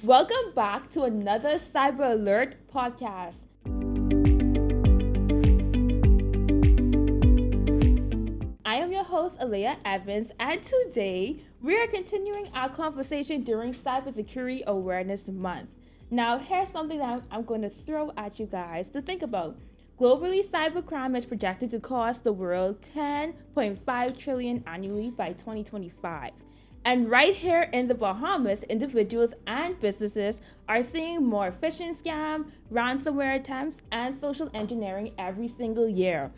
Welcome back to another Cyber Alert podcast. I am your host, Aaleyah Evans, and today we are continuing our conversation during Cybersecurity Awareness Month. Now, here's something that I'm going to throw at you guys to think about. Globally, cybercrime is projected to cost the world $10.5 trillion annually by 2025. And right here in the Bahamas, individuals and businesses are seeing more phishing scams, ransomware attempts, and social engineering every single year.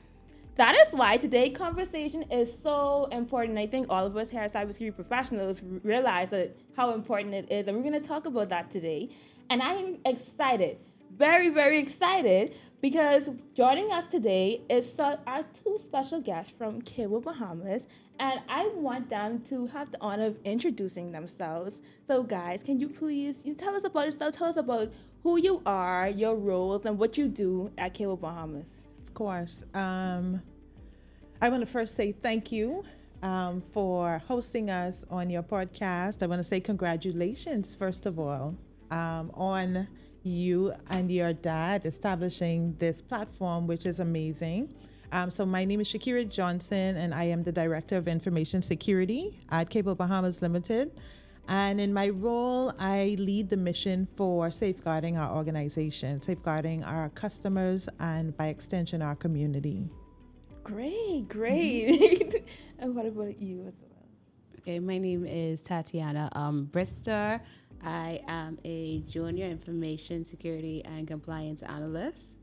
That is why today's conversation is so important. I think all of us here as cybersecurity professionals realize how important it is, and we're going to talk about that today. And I am excited, very, very excited, because joining us today is our two special guests from Cable Bahamas, and I want them to have the honor of introducing themselves. So guys, can you please tell us about yourself, tell us about who you are, your roles, and what you do at Cable Bahamas. Of course. I want to first say thank you for hosting us on your podcast. I want to say congratulations, first of all, on you and your dad establishing this platform, which is amazing. So my name is Shakera Johnson, and I am the Director of Information Security at Cable Bahamas Ltd. And in my role, I lead the mission for safeguarding our organization, safeguarding our customers, and by extension, our community. Great. Mm-hmm. And what about you as well? Okay, my name is Tattianna Ambrister. I am a Junior Information Security and Compliance Analyst.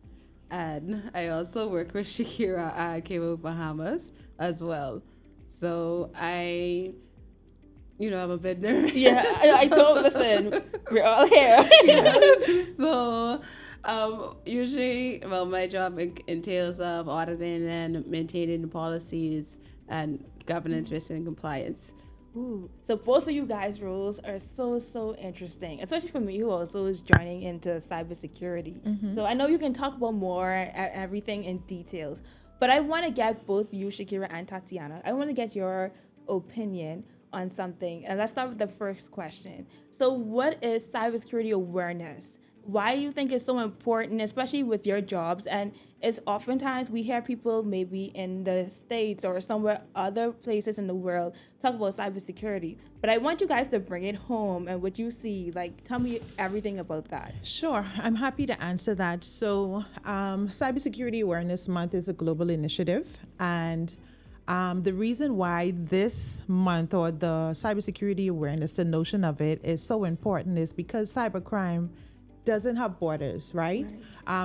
And I also work with Shakera at Cable Bahamas as well. So I'm a bit nervous. Yeah, I don't listen. We're all here. Yes. So usually, my job entails auditing and maintaining the policies and governance, risk, and compliance. Ooh. So both of you guys' roles are so interesting, especially for me who also is joining into cybersecurity. Mm-hmm. So I know you can talk about more everything in details, but I want to get both you, Shakera, and Tattianna. I want to get your opinion on something. And let's start with the first question. So what is cybersecurity awareness? Why do you think it's so important, especially with your jobs? And it's oftentimes we hear people maybe in the States or somewhere other places in the world talk about cybersecurity. But I want you guys to bring it home and what you see. Like, tell me everything about that. Sure. I'm happy to answer that. So Cybersecurity Awareness Month is a global initiative. And the reason why this month, or the cybersecurity awareness, the notion of it is so important is because cybercrime doesn't have borders, right?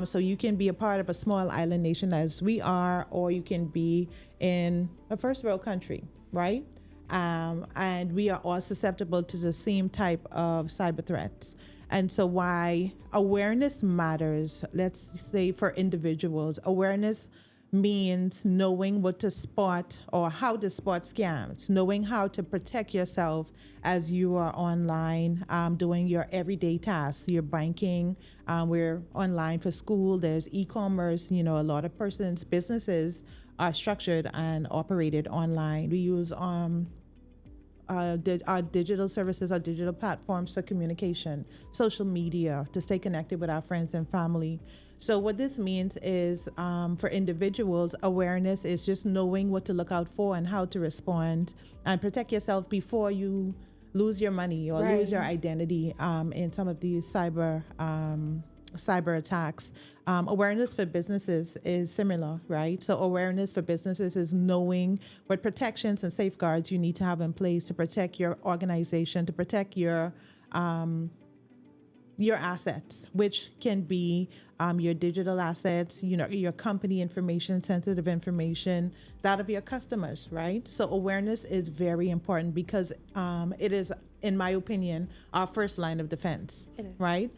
So you can be a part of a small island nation as we are, or you can be in a first world country, right? And we are all susceptible to the same type of cyber threats. And so why awareness matters, let's say for individuals, awareness means knowing what to spot or how to spot scams, knowing how to protect yourself as you are online doing your everyday tasks, your banking. We're online for school. There's e-commerce. A lot of businesses are structured and operated online. We use our digital services, our digital platforms for communication, social media, to stay connected with our friends and family. So what this means is for individuals, awareness is just knowing what to look out for and how to respond and protect yourself before you lose your money or lose your identity in some of these cyber attacks. Awareness for businesses is similar, right? So awareness for businesses is knowing what protections and safeguards you need to have in place to protect your organization, to protect your assets, which can be your digital assets, your company information, sensitive information, that of your customers, right? So awareness is very important because it is, in my opinion, our first line of defense, right?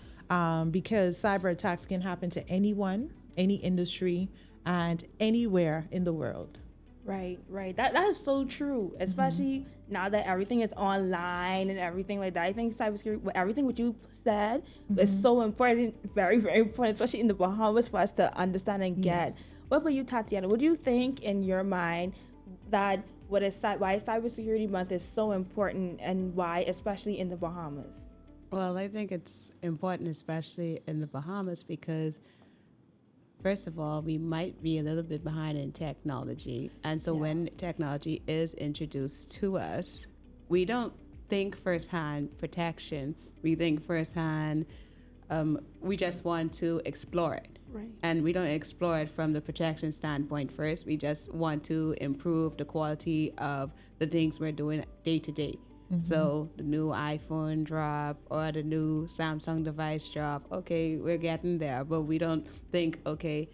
Because cyber attacks can happen to anyone, any industry, and anywhere in the world. Right. That is so true, especially now that everything is online and everything like that. I think cybersecurity, everything what you said is so important, very, very important, especially in the Bahamas for us to understand and get. Yes. What about you, Tattianna? What do you think in your mind that why Cybersecurity Month is so important and why, especially in the Bahamas? Well, I think it's important, especially in the Bahamas, because first of all, we might be a little bit behind in technology. And so when technology is introduced to us, we don't think firsthand protection. We think firsthand, we just want to explore it. Right. And we don't explore it from the protection standpoint first. We just want to improve the quality of the things we're doing day to day. So the new iPhone drop or the new Samsung device drop, okay, we're getting there, but we don't think, okay,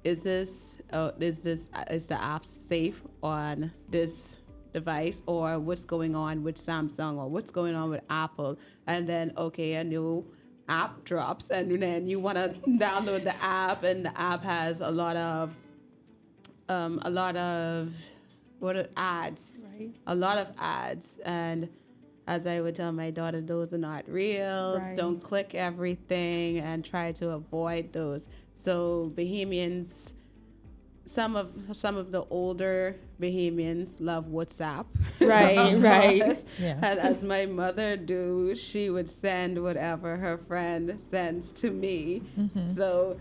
is the app safe on this device, or what's going on with Samsung, or what's going on with Apple? And then, okay, a new app drops, and then you want to download the app, and the app has a lot of ads. Right. A lot of ads, and as I would tell my daughter, those are not real. Right. Don't click everything, and try to avoid those. So Bahamians, some of the older Bahamians love WhatsApp. Right, right. Yeah. And as my mother do, she would send whatever her friend sends to me. So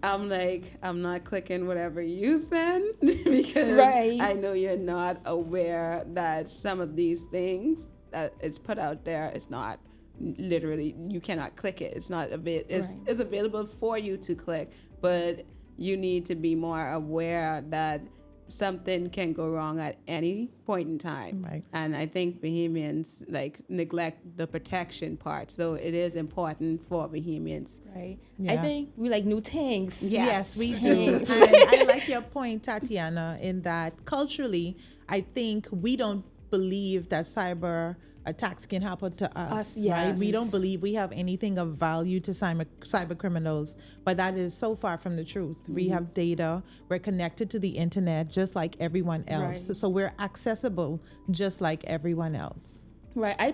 I'm like, I'm not clicking whatever you send because Right. I know you're not aware that some of these things that is put out there is not literally, you cannot click it. It's not it's available for you to click, but you need to be more aware that something can go wrong at any point in time. Right. And I think Bahamians neglect the protection part. So it is important for Bahamians. Right. Yeah. I think we like new things. Yes, we do. And I like your point, Tattianna, in that culturally, I think we don't believe that cyber attacks can happen to us, yes. right? We don't believe we have anything of value to cyber criminals, but that is so far from the truth. We have data, we're connected to the internet just like everyone else. Right. So we're accessible just like everyone else. Right. I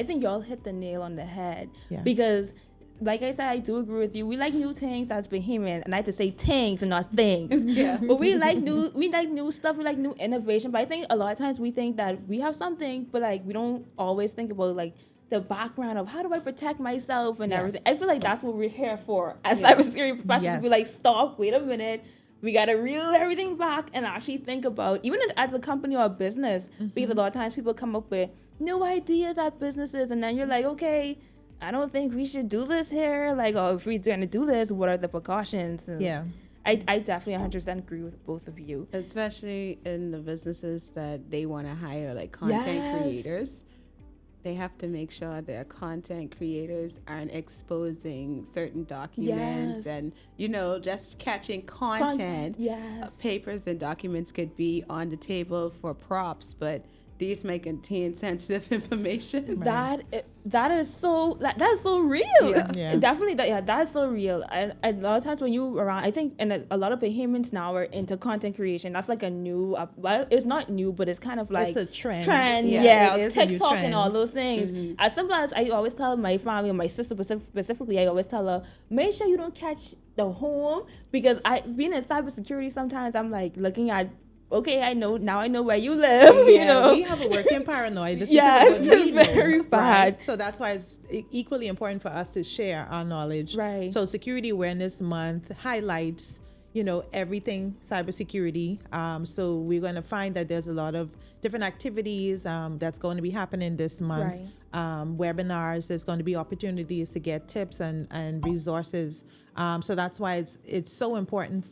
think y'all hit the nail on the head because like I said, I do agree with you. We like new things as Bahamian, and I have to say things and not things. Yeah. But we like new stuff. We like new innovation. But I think a lot of times we think that we have something, but like we don't always think about like the background of how do I protect myself and everything. I feel like that's what we're here for as cybersecurity professionals. Yes. We like stop, wait a minute. We got to reel everything back and actually think about, even as a company or a business, because a lot of times people come up with new ideas at businesses, and then you're like, okay, I don't think we should do this here. Like, oh, if we're going to do this, what are the precautions? And I definitely 100% agree with both of you. Especially in the businesses that they want to hire, like content creators. They have to make sure their content creators aren't exposing certain documents and, just catching content. Papers and documents could be on the table for props, but these may contain sensitive information. That is so real. Definitely that is so real. And a lot of times when you around, I think, and a lot of Bahamians now are into content creation. That's like a new, well, it's not new, but it's kind of like it's a trend. Yeah, it is a new TikTok trend. and all those things. As simple as I always tell my family, and my sister specifically, I always tell her, make sure you don't catch the home, because being in cybersecurity, sometimes I'm like looking at, okay, I know where you live. We have a working paranoid. It's very bad. Right? So that's why it's equally important for us to share our knowledge. Right. So Security Awareness Month highlights, everything cybersecurity. So we're going to find that there's a lot of different activities that's going to be happening this month. Right. Webinars. There's going to be opportunities to get tips and resources. So that's why it's so important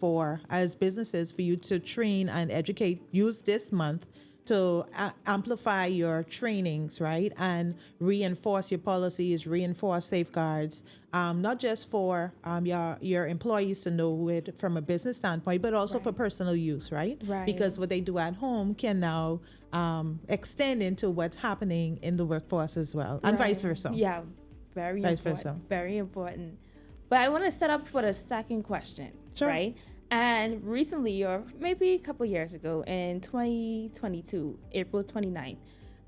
as businesses for you to train and educate. Use this month to amplify your trainings, right? And reinforce your policies, reinforce safeguards, not just for your employees to know it from a business standpoint, but also for personal use, right? Because what they do at home can now extend into what's happening in the workforce as well, and vice versa. Yeah, very important. Very important. But I want to set up for the second question, right? And recently, or maybe a couple years ago, in 2022, April 29th,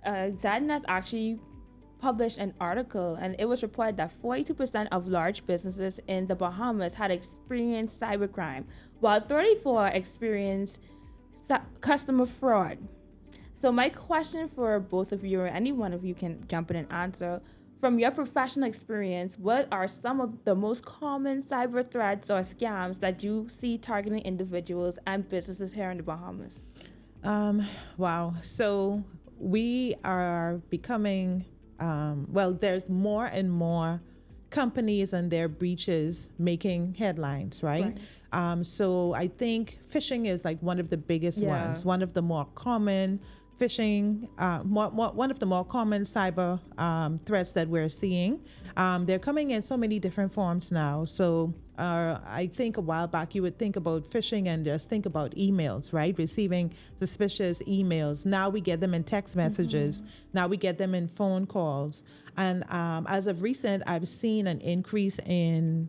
Zadden has actually published an article, and it was reported that 42% of large businesses in the Bahamas had experienced cybercrime, while 34% experienced customer fraud. So my question for both of you, or any one of you can jump in and answer, from your professional experience, what are some of the most common cyber threats or scams that you see targeting individuals and businesses here in the Bahamas? Wow. So we are becoming, there's more and more companies and their breaches making headlines, right? So I think phishing is like one of the biggest ones, one of the more common phishing, one of the more common cyber threats that we're seeing. They're coming in so many different forms now. So I think a while back you would think about phishing and just think about emails, right? Receiving suspicious emails. Now we get them in text messages. Now we get them in phone calls. And as of recent, I've seen an increase in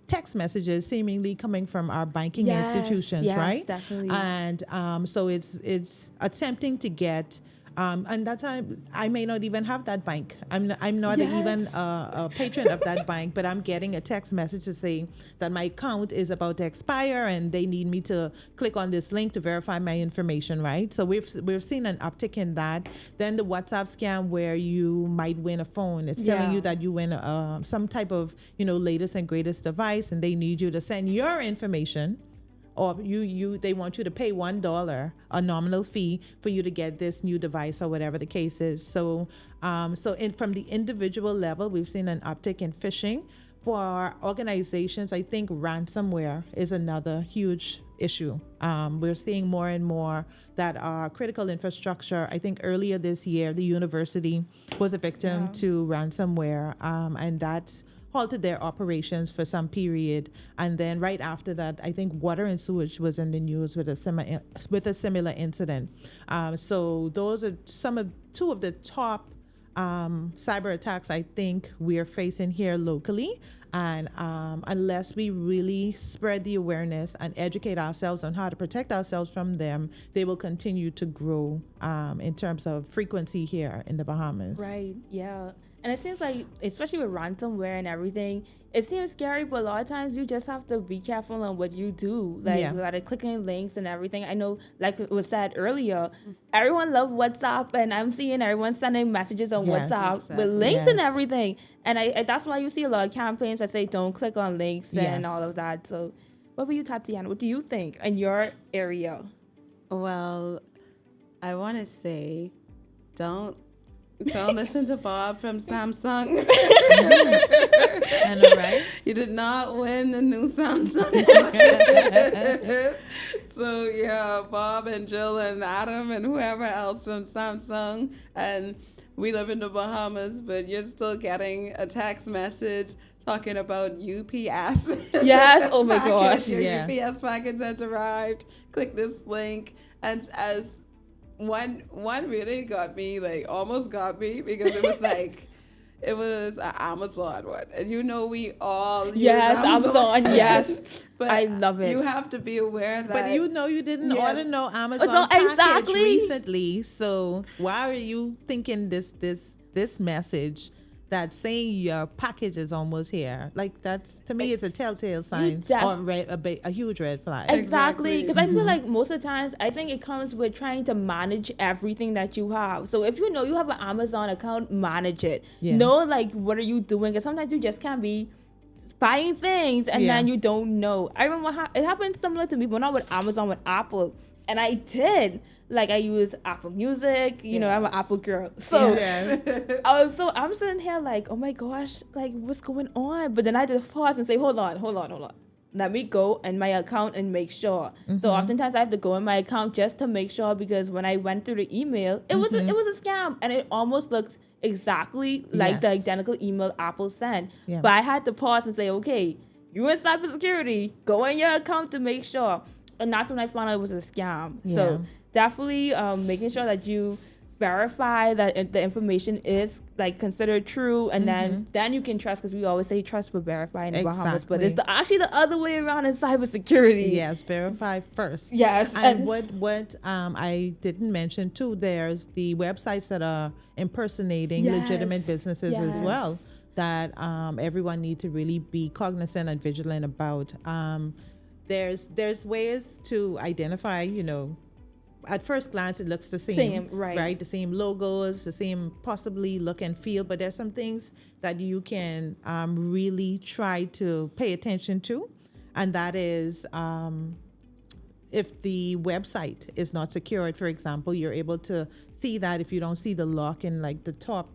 text messages seemingly coming from our banking institutions, right? Definitely. And so it's attempting to get, and that time I may not even have that bank. I'm not even a patron of that bank, but I'm getting a text message to say that my account is about to expire and they need me to click on this link to verify my information, right? So we've seen an uptick in that. Then the WhatsApp scam where you might win a phone. It's telling you that you win some type of latest and greatest device, and they need you to send your information, or they want you to pay $1, a nominal fee, for you to get this new device or whatever the case is. So from the individual level, we've seen an uptick in phishing. For our organizations, I think ransomware is another huge issue. We're seeing more and more that our critical infrastructure, I think earlier this year, the university was a victim to ransomware, and that's halted their operations for some period. And then right after that, I think water and sewage was in the news with a similar incident. So those are two of the top cyber attacks I think we're facing here locally. And unless we really spread the awareness and educate ourselves on how to protect ourselves from them, they will continue to grow in terms of frequency here in the Bahamas. Right, yeah. And it seems like, especially with ransomware and everything, it seems scary, but a lot of times you just have to be careful on what you do. Like, you gotta click on links and everything. I know, like it was said earlier, everyone loves WhatsApp, and I'm seeing everyone sending messages on WhatsApp with links and everything. And that's why you see a lot of campaigns that say don't click on links and all of that. So what about you, Tattianna? What do you think in your area? Well, I want to say don't listen to Bob from Samsung. I know, right? You did not win the new Samsung. So yeah, Bob and Jill and Adam and whoever else from Samsung, and we live in the Bahamas, but you're still getting a text message talking about UPS. Yes, oh my gosh. Your UPS package has arrived. Click this link. And as one really got me, like almost got me, because it was like, it was an Amazon one. And we all use Amazon, yes. But I love it. You have to be aware that. But you didn't order no Amazon package recently. So why are you thinking this message that's saying your package is almost here? Like, that's, to me, it's a telltale sign or a huge red flag. Exactly, because I feel like most of the times, I think it comes with trying to manage everything that you have. So if you have an Amazon account, manage it. Know, like, what are you doing? Because sometimes you just can't be buying things and then you don't know. I remember it happened similar to me, but not with Amazon, with Apple. And I did. Like, I use Apple Music, I'm an Apple girl. So, so I'm sitting here like, oh my gosh, like, what's going on? But then I just pause and say, hold on. Let me go in my account and make sure. So oftentimes I have to go in my account just to make sure, because when I went through the email, it was a scam, and it almost looked exactly like the identical email Apple sent. But I had to pause and say, okay, you in cybersecurity, go in your account to make sure. And that's when I found out it was a scam. So definitely making sure that you verify that the information is like considered true, and then you can trust, because we always say trust but verify in the Bahamas, but it's actually the other way around in cybersecurity. Yes, verify first. Yes. And what I didn't mention too, there's the websites that are impersonating legitimate businesses as well, that everyone needs to really be cognizant and vigilant about. There's ways to identify, at first glance it looks the Same, right. The same logos, the same possibly look and feel, but there's some things that you can really try to pay attention to, and that is if the website is not secured, for example, you're able to see that if you don't see the lock in like the top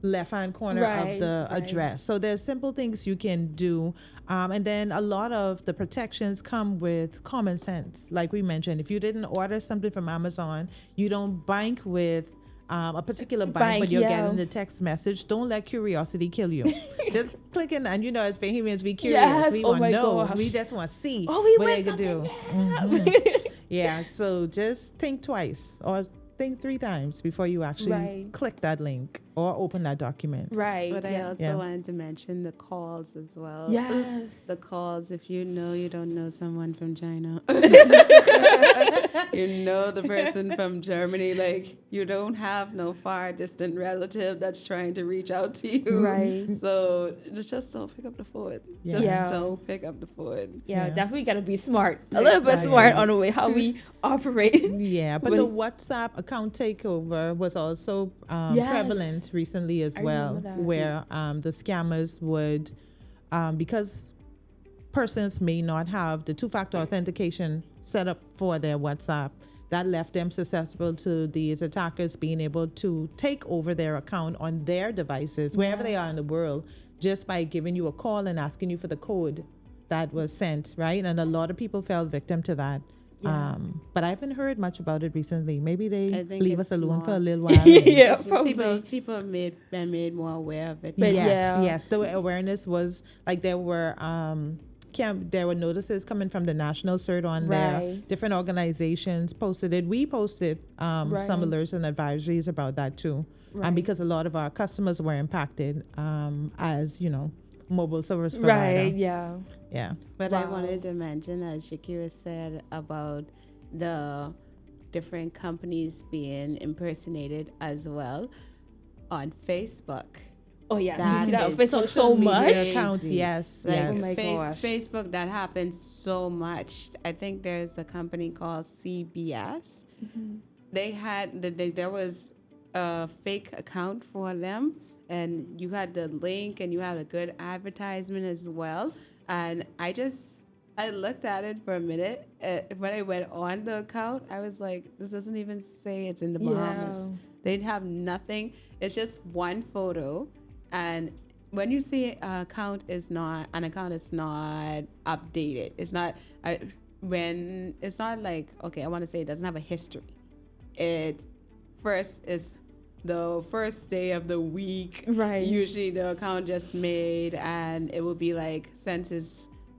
left-hand corner of the address. So there's simple things you can do. And then a lot of the protections come with common sense. Like we mentioned, if you didn't order something from Amazon, you don't bank with a particular bank, but you're getting the text message. Don't let curiosity kill you. Just click in, and as Bahamians, we curious. Yes. We want to know. Gosh. We just want to see we what they win could do. something. Yeah, so just think twice or think 3 times before you actually click that link or open that document. Right. But I also wanted to mention the calls as well. Yes. The calls, if you don't know someone from China. You know the person from Germany, like you don't have no far distant relative that's trying to reach out to you. Right. So just don't pick up the phone. Yeah. Just don't pick up the phone. Yeah, Yeah. definitely got to be smart. A little bit smart on the way how we operate. Yeah, but the WhatsApp account takeover was also prevalent recently as well, where the scammers would, because persons may not have the 2-factor authentication set up for their WhatsApp, that left them susceptible to these attackers being able to take over their account on their devices, wherever they are in the world, just by giving you a call and asking you for the code that was sent, right? And a lot of people fell victim to that. Yeah. But I haven't heard much about it recently. Maybe they I think leave us it's alone more- for a little while. Yeah, People probably. people have been made more aware of it. But Yes. The awareness was like there were notices coming from the National CERT on there. Different organizations posted it. We posted some alerts and advisories about that too. Because a lot of our customers were impacted as, mobile service provider. Right, yeah. Yeah. But I wanted to mention, as Shakera said, about the different companies being impersonated as well on Facebook. Oh, yeah. That You see that on is Facebook social so media much. accounts, yes. Like Oh my gosh. Facebook, that happens so much. I think there's a company called CBS. There was a fake account for them, and you had the link and you had a good advertisement as well. And I looked at it for a minute. When I went on the account, I was like, this doesn't even say it's in the Bahamas. They'd have nothing. It's just one photo. And when you see an account is not updated, it's not like, okay, I want to say it doesn't have a history. It first is the first day of the week. Right. Usually the account just made, and it will be like,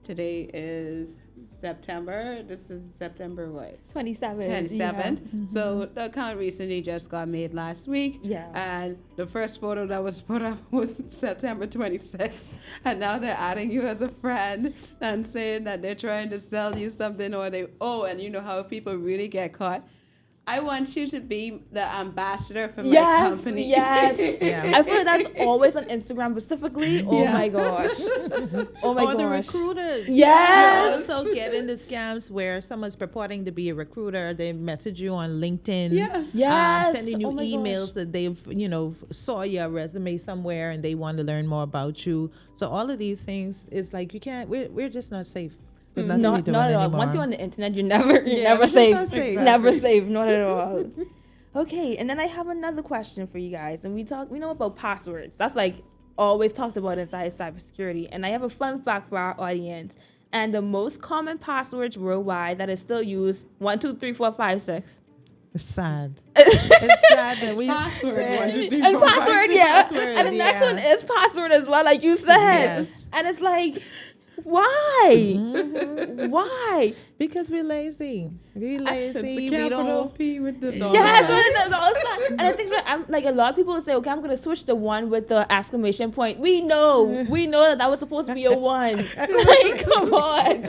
today is September. This is September what? 27. So the account recently just got made last week. Yeah. And the first photo that was put up was September 26th. And now they're adding you as a friend and saying that they're trying to sell you something, and you know how people really get caught. I want you to be the ambassador for my company. Yes. Yeah. I feel like that's always on Instagram specifically. Oh my gosh. Oh my gosh. The recruiters. Yes. You also get in the scams where someone's purporting to be a recruiter. They message you on LinkedIn. Yes. Sending you Oh my emails gosh. that they've, saw your resume somewhere and they want to learn more about you. So all of these things is like, we're just not safe. Not at all. Once you're on the internet, you're never safe. Exactly. Never safe. Not at all. Okay, and then I have another question for you guys. And we know about passwords. That's like always talked about inside cybersecurity. And I have a fun fact for our audience. And the most common passwords worldwide that is still used, 1, 2, 3, 4, 5, 6. It's sad. It's sad that we password, still- 1, 2, 3, And 4, password, 5, yeah. password, And the next one yes. is password as well, like you said. Yes. And it's like, why? Why? Because we're lazy. We're lazy. We capital don't. P with the dollar. Yes, and I think that I'm like a lot of people will say, okay, I'm gonna switch the 1 with the exclamation point. We know that was supposed to be a 1. Like, come on.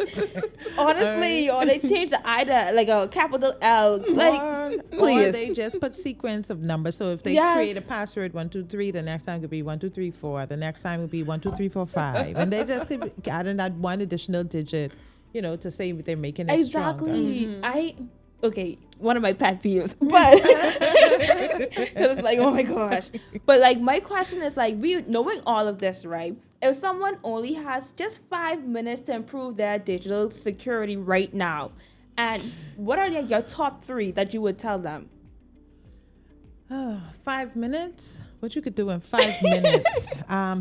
Honestly, or they change the I to like a capital L. Like, Or please. they just put sequence of numbers. So if they Yes. create a password 1, 2, 3, the next time could be 1, 2, 3, 4. The next time would be 1, 2, 3, 4, 5. And they just keep adding that one additional digit, to say they're making it stronger. Exactly. okay, one of my pet peeves, but it was like, oh my gosh. But like, my question is like, we knowing all of this, right? If someone only has just 5 minutes to improve their digital security right now, and what are your top 3 that you would tell them? 5 minutes? What you could do in 5 minutes?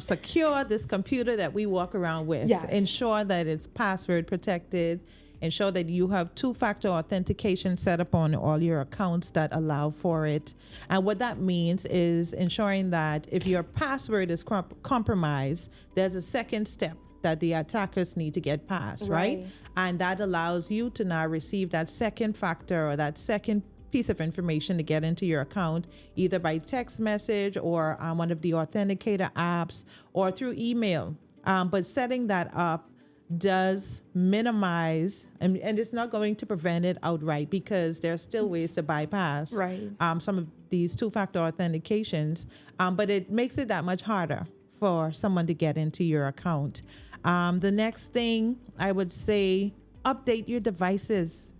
Secure this computer that we walk around with. Yes. Ensure that it's password protected. Ensure that you have 2-factor authentication set up on all your accounts that allow for it. And what that means is ensuring that if your password is compromised, there's a second step that the attackers need to get past, right? And that allows you to now receive that second factor or that second piece of information to get into your account, either by text message or one of the authenticator apps or through email. But setting that up does minimize, and it's not going to prevent it outright, because there are still ways to bypass some of these 2-factor authentications, but it makes it that much harder for someone to get into your account. The next thing I would say, update your devices.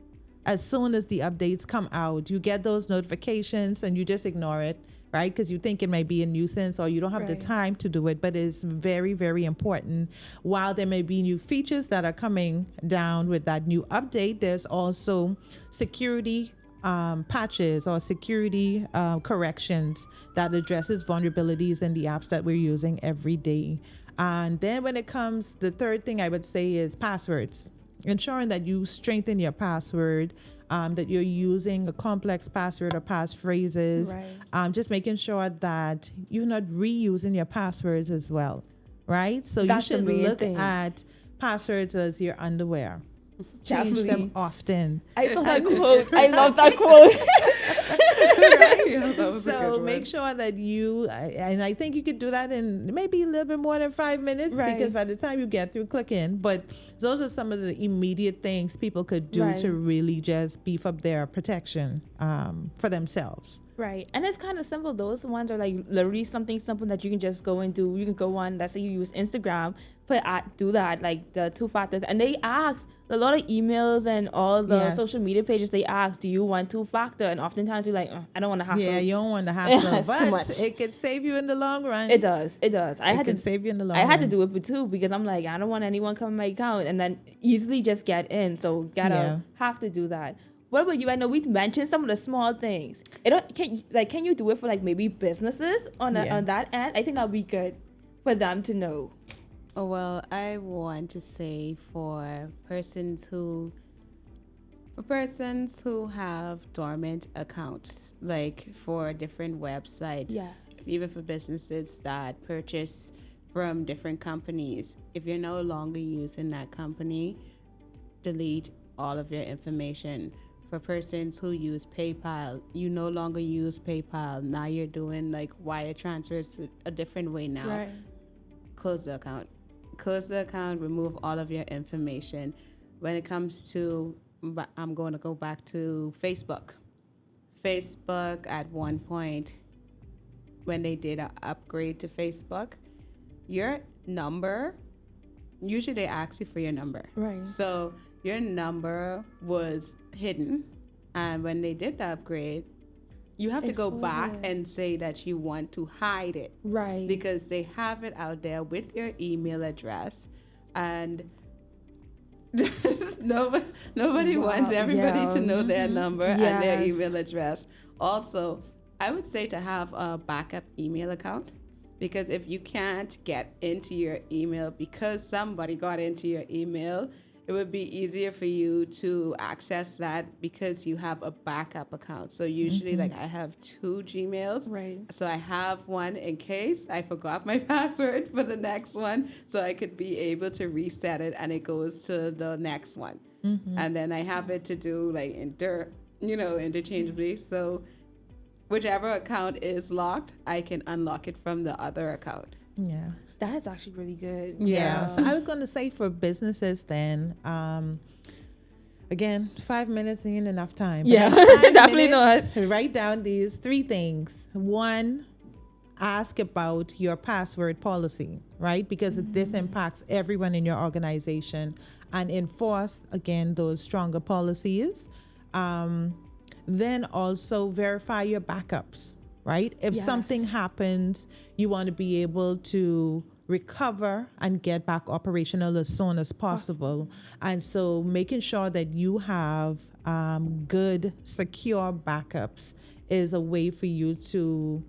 As soon as the updates come out, you get those notifications and you just ignore it, right? Because you think it may be a nuisance or you don't have the time to do it, but it's very, very important. While there may be new features that are coming down with that new update, there's also security patches or security corrections that addresses vulnerabilities in the apps that we're using every day. And then when it comes, the third thing I would say is passwords. Ensuring that you strengthen your password, that you're using a complex password or passphrases, just making sure that you're not reusing your passwords as well, right? So That's you should look at passwords as your underwear. Change them often. I saw that quote. I love that quote. So make sure that you, and I think you could do that in maybe a little bit more than 5 minutes, because by the time you get through clicking, but those are some of the immediate things people could do to really just beef up their protection for themselves. Right. And it's kind of simple. Those ones are like literally something simple that you can just go and do. You can go on, let's say you use Instagram, do that, like the 2-factor. And they ask, a lot of emails and all the social media pages, they ask, do you want 2-factor? And oftentimes you're like, I don't want to hassle. Yeah, you don't want to hassle, but it could save you in the long run. It does. It does. I had to save you in the long run. I had to do it too, because I'm like, I don't want anyone coming my account and then easily just get in. So have to do that. What about you? I know we mentioned some of the small things. Can you do it for like maybe businesses on that end? I think that'll be good for them to know. Oh, well, I want to say for persons who have dormant accounts, like for different websites, even for businesses that purchase from different companies, if you're no longer using that company, delete all of your information. For persons who use PayPal, you no longer use PayPal. Now you're doing like wire transfers a different way now. Right. Close the account. Close the account, remove all of your information. When it comes to, I'm going to go back to Facebook. Facebook at one point, when they did an upgrade to Facebook, your number, usually they ask you for your number. Right. So your number was hidden, and when they did the upgrade, you have to go back and say that you want to hide it, right? Because they have it out there with your email address, and nobody wants everybody to know their number and their email address. Also, I would say to have a backup email account, because if you can't get into your email because somebody got into your email, it would be easier for you to access that because you have a backup account. So usually, like, I have 2 Gmails. Right. So I have one in case I forgot my password for the next one, so I could be able to reset it and it goes to the next one. And then I have it to do like interchangeably. So whichever account is locked, I can unlock it from the other account. Yeah. That is actually really good. Yeah. So I was going to say for businesses then, again, 5 minutes ain't enough time. Yeah, definitely not. Write down these 3 things. 1, ask about your password policy, right? Because this impacts everyone in your organization, and enforce, again, those stronger policies. Then also verify your backups, right? If Yes. something happens, you want to be able to recover and get back operational as soon as possible. And so making sure that you have good, secure backups is a way for you to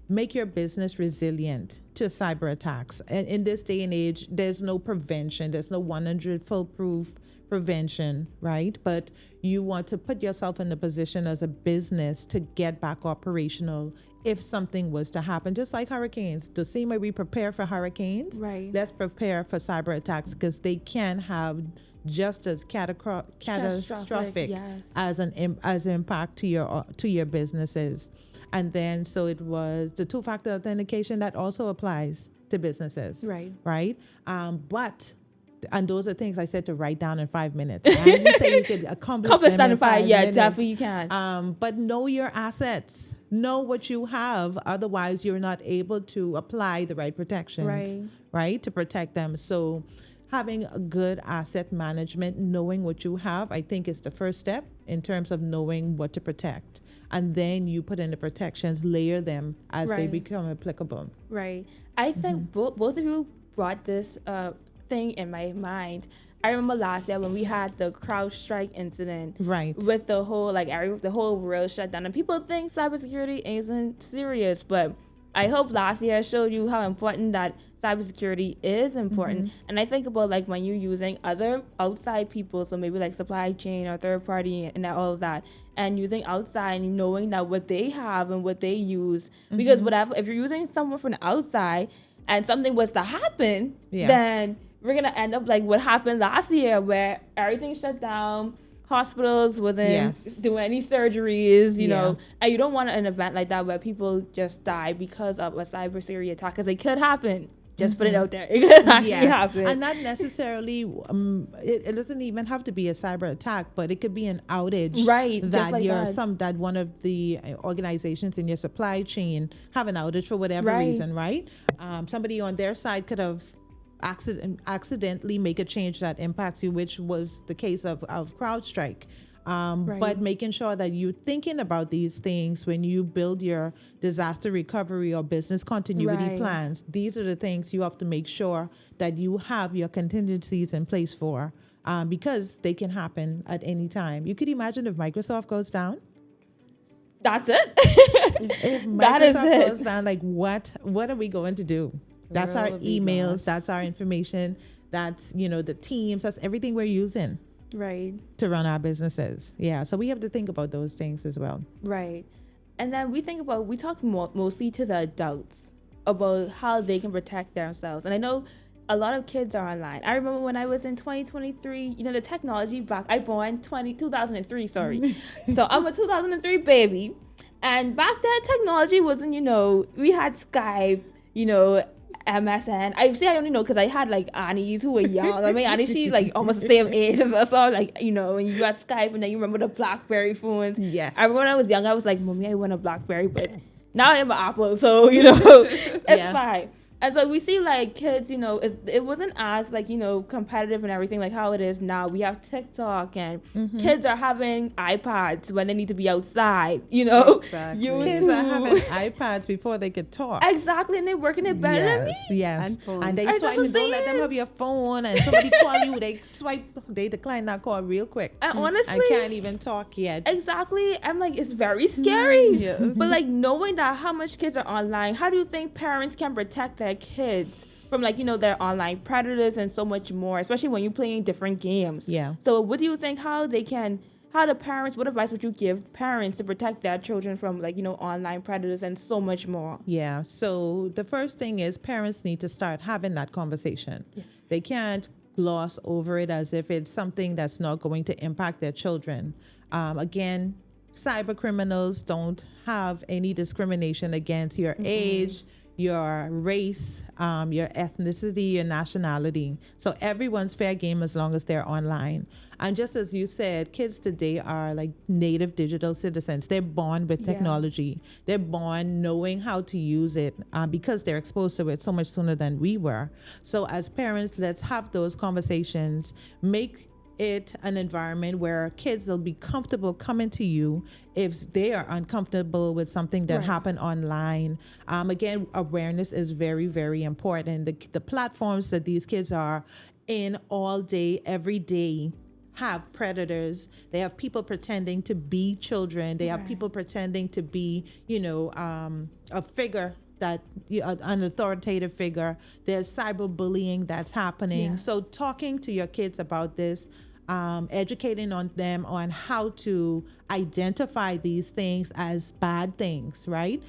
make your business resilient to cyber attacks. And in this day and age, there's no prevention. There's no 100 foolproof prevention, right? But you want to put yourself in the position as a business to get back operational if something was to happen, just like hurricanes. The same way we prepare for hurricanes, Right. let's prepare for cyber attacks, because they can have just as catastrophic yes. as an impact to your businesses. And then so it was the two-factor authentication that also applies to businesses, Right. And those are things I said to write down in 5 minutes. I didn't say you could accomplish them in 5 Yeah, minutes. definitely you can. But know your assets. Know what you have. Otherwise, you're not able to apply the right protections, right, to protect them. So having a good asset management, knowing what you have, I think is the first step in terms of knowing what to protect. And then you put in the protections, layer them as they become applicable. Right. I think both of you brought this thing in my mind. I remember last year when we had the CrowdStrike incident, Right. with the whole the whole world shut down, and people think cybersecurity isn't serious, but I hope last year showed you how important that cybersecurity is important. And I think about like when you're using other outside people, so maybe like supply chain or third party and all of that, and using outside and knowing that what they have and what they use, because whatever, if you're using someone from the outside and something was to happen, then we're gonna end up like what happened last year, where everything shut down, hospitals wasn't doing any surgeries, you know, and you don't want an event like that where people just die because of a cybersecurity attack, because it could happen. Just put it out there. It could actually happen. And not necessarily, it doesn't even have to be a cyber attack, but it could be an outage. Right. That like that one of the organizations in your supply chain have an outage for whatever reason, right? Somebody on their side could have accidentally make a change that impacts you, which was the case of CrowdStrike. But making sure that you're thinking about these things when you build your disaster recovery or business continuity plans. These are the things you have to make sure that you have your contingencies in place for, because they can happen at any time. You could imagine if Microsoft goes down. That's it. If Microsoft goes down, like what are we going to do? That's our emails, that's our information, that's, the teams, that's everything we're using. To run our businesses. Yeah. So we have to think about those things as well. Right. And then we talk mostly to the adults about how they can protect themselves. And I know a lot of kids are online. I remember when I was in 2023, the technology back, I born 2003, sorry. So I'm a 2003 baby. And back then technology wasn't, we had Skype, MSN. I only know because I had like aunties who were young. I mean, Annie, she's like almost the same age as us. So like, when you got Skype and then you remember the BlackBerry phones. Yes. I remember when I was young, I was like, Mommy, I want a BlackBerry, but now I have an Apple, so it's fine. And so we see like kids, it wasn't as like, competitive and everything like how it is now. We have TikTok and kids are having iPads when they need to be outside, Exactly. Kids are having iPads before they could talk. Exactly. And they're working it better than me. Yes. And they swipe and don't let them have your phone, and somebody call you, they decline that call real quick. And honestly, I can't even talk yet. Exactly. I'm like, it's very scary. But like knowing that how much kids are online, how do you think parents can protect their kids from like, their online predators and so much more, especially when you're playing different games? Yeah. So what do you think, what advice would you give parents to protect their children from like, online predators and so much more? Yeah. So the first thing is parents need to start having that conversation. Yeah. They can't gloss over it as if it's something that's not going to impact their children. Again, cyber criminals don't have any discrimination against your age, your race, your ethnicity, your nationality. So everyone's fair game as long as they're online. And just as you said, kids today are like native digital citizens. They're born with technology. They're born knowing how to use it because they're exposed to it so much sooner than we were. So as parents, let's have those conversations. Make it an environment where kids will be comfortable coming to you if they are uncomfortable with something that happened online. Again, awareness is very, very important. The platforms that these kids are in all day, every day, have predators. They have people pretending to be children. They have people pretending to be, a figure that an authoritative figure. There's cyberbullying that's happening. Yes. So talking to your kids about this, educating on them on how to identify these things as bad things, right?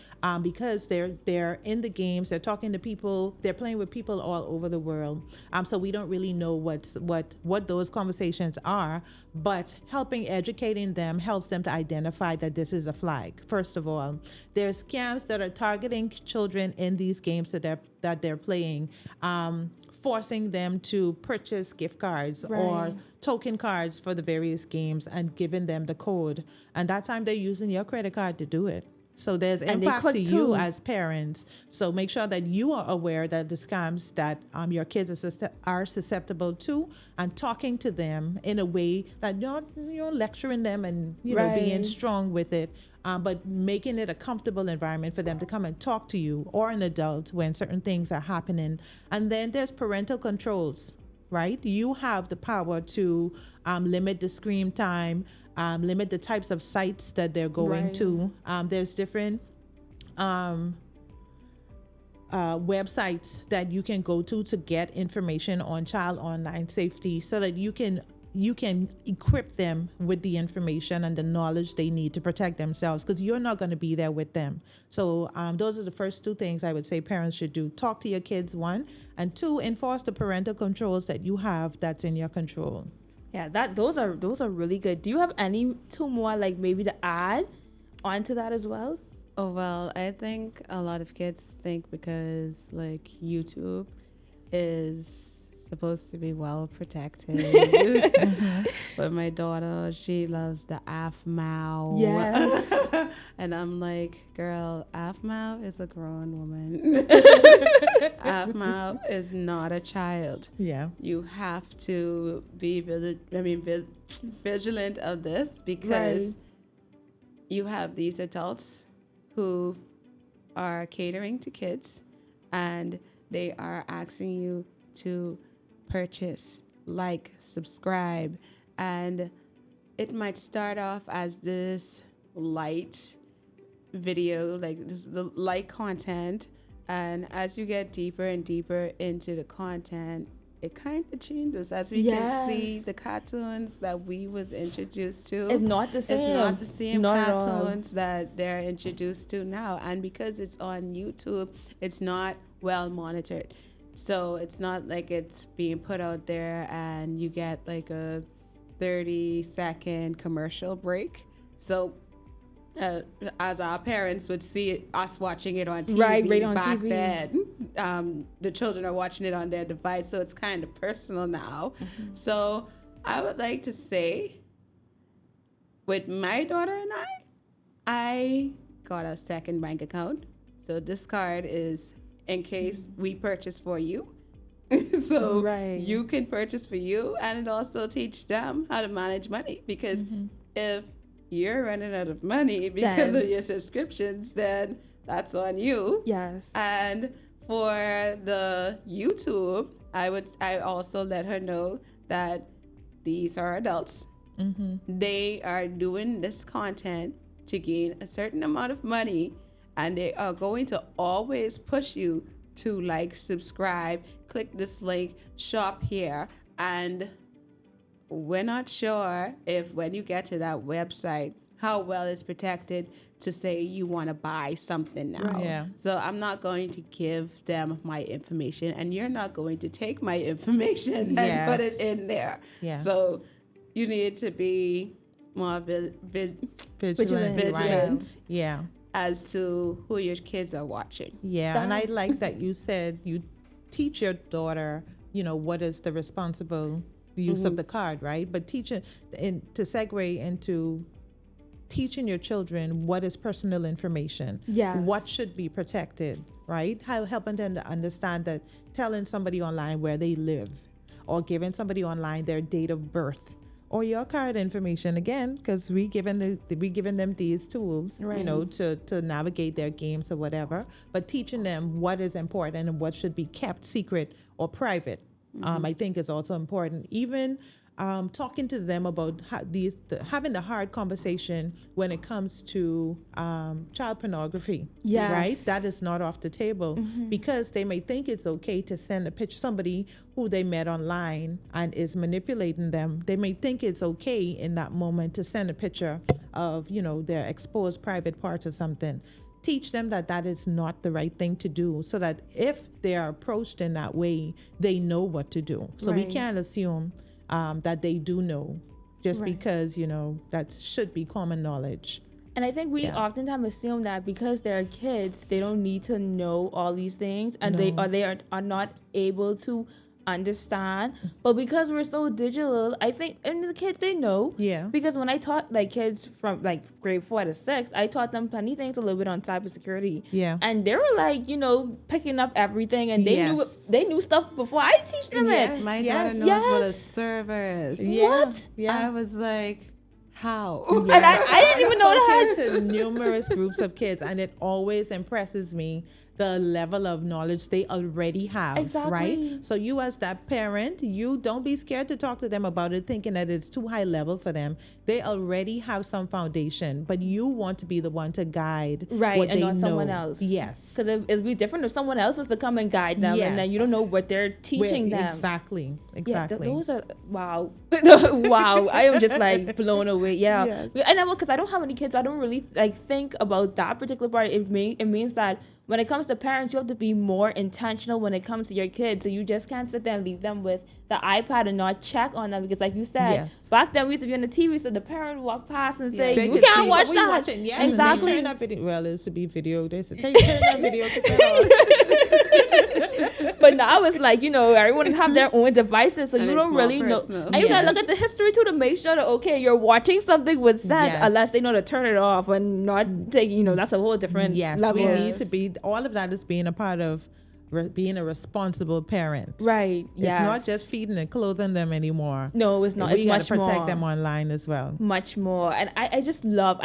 Because they're in the games, they're talking to people, they're playing with people all over the world. So we don't really know what those conversations are, but educating them helps them to identify that this is a flag. First of all, there's scams that are targeting children in these games that they're playing. Forcing them to purchase gift cards or token cards for the various games and giving them the code. And that time they're using your credit card to do it. So there's impact to you as parents. So make sure that you are aware that the scams that your kids are susceptible to, and talking to them in a way that you're lecturing them and being strong with it, but making it a comfortable environment for them to come and talk to you or an adult when certain things are happening. And then there's parental controls, right? You have the power to limit the screen time, limit the types of sites that they're going to. There's different websites that you can go to get information on child online safety, so that you can equip them with the information and the knowledge they need to protect themselves, because you're not going to be there with them. So those are the first two things I would say parents should do. Talk to your kids, one, and two, enforce the parental controls that you have that's in your control. Yeah, those are really good. Do you have any two more, like maybe to add onto that as well? Oh, well, I think a lot of kids think because like YouTube is supposed to be well protected. But my daughter, she loves the AFMAO. Yes. And I'm like, girl, AFMAO is a grown woman. AFMAO is not a child. Yeah. You have to be vigilant of this, because you have these adults who are catering to kids, and they are asking you to purchase, like, subscribe, and it might start off as this light video, like this the light content, and as you get deeper and deeper into the content, it kind of changes. As we can see, the cartoons that we was introduced to, it's not the same. It's not the same not cartoons that they're introduced to now, and because it's on YouTube, it's not well monitored. So it's not like it's being put out there and you get like a 30-second commercial break. So as our parents would see us watching it on TV on back TV. then, the children are watching it on their device. So it's kind of personal now. So I would like to say, with my daughter and I got a second bank account. So this card is in case we purchase for you. So you can purchase for you, and it also teach them how to manage money, because if you're running out of money because of your subscriptions, then that's on you. Yes. And for the YouTube, I also let her know that these are adults. They are doing this content to gain a certain amount of money, and they are going to always push you to like, subscribe, click this link, shop here. And we're not sure if when you get to that website, how well it's protected to say you want to buy something now. Yeah. So I'm not going to give them my information, and you're not going to take my information and put it in there. Yeah. So you need to be more vigilant. Right. Yeah. As to who your kids are watching. Yeah, and I like that you said you teach your daughter, what is the responsible use of the card, right? But to segue into teaching your children what is personal information, what should be protected, right? Helping them to understand that telling somebody online where they live or giving somebody online their date of birth or your card information, again, because we given them these tools, Right. to navigate their games or whatever, but teaching them what is important and what should be kept secret or private, I think is also important. Even talking to them about having the hard conversation when it comes to child pornography. Yes. Right? That is not off the table because they may think it's okay to send a picture, somebody who they met online and is manipulating them. They may think it's okay in that moment to send a picture of, their exposed private parts or something. Teach them that is not the right thing to do, so that if they are approached in that way, they know what to do. So we Right. can't assume that they do know just Right. because, that should be common knowledge. And I think we oftentimes assume that because they're kids, they don't need to know all these things, and they are not able to understand. But because we're so digital, I think, and the kids, they know. Yeah. Because when I taught kids from grade 4 to 6, I taught them plenty things a little bit on cybersecurity. Yeah. And they were picking up everything, and they Yes. knew stuff before I teach them it. My Yes. daughter knows what a Yes. server is. Yeah. What? Yeah. I was like, how? And I didn't even know that. To numerous groups of kids, and it always impresses me the level of knowledge they already have. Exactly. Right? So you as that parent, you don't be scared to talk to them about it thinking that it's too high level for them. They already have some foundation, but you want to be the one to guide Right, what and they not know. someone else. Yes. Because it'd be different if someone else was to come and guide them, and then you don't know what they're teaching them. Exactly. Yeah, Exactly. those are wow. Wow, I am just blown away. Yeah. Yes. And because I don't have any kids, I don't really think about that particular part. It means that when it comes to parents, you have to be more intentional when it comes to your kids. So you just can't sit there and leave them with the iPad and not check on them, because like you said, Yes. back then we used to be on the TV, so the parent would walk past and say, They you could can't see watch what we that. watching. Yes, Exactly. And they turn that video. Well, it used to be video. They said, turn that video. Put that on. But now it's everyone have their own devices, so And you it's don't more really know. personal. And you gotta look Yes. at the history too to make sure that you're watching something with sense, Yes. unless they know to turn it off and not take. That's a whole different Yes, level. we need to be. All of that is being a part of being a responsible parent. Right. Yes. It's not just feeding and clothing them anymore. No, it's not. We It's gotta much protect more. them online as well. Much more. And I just love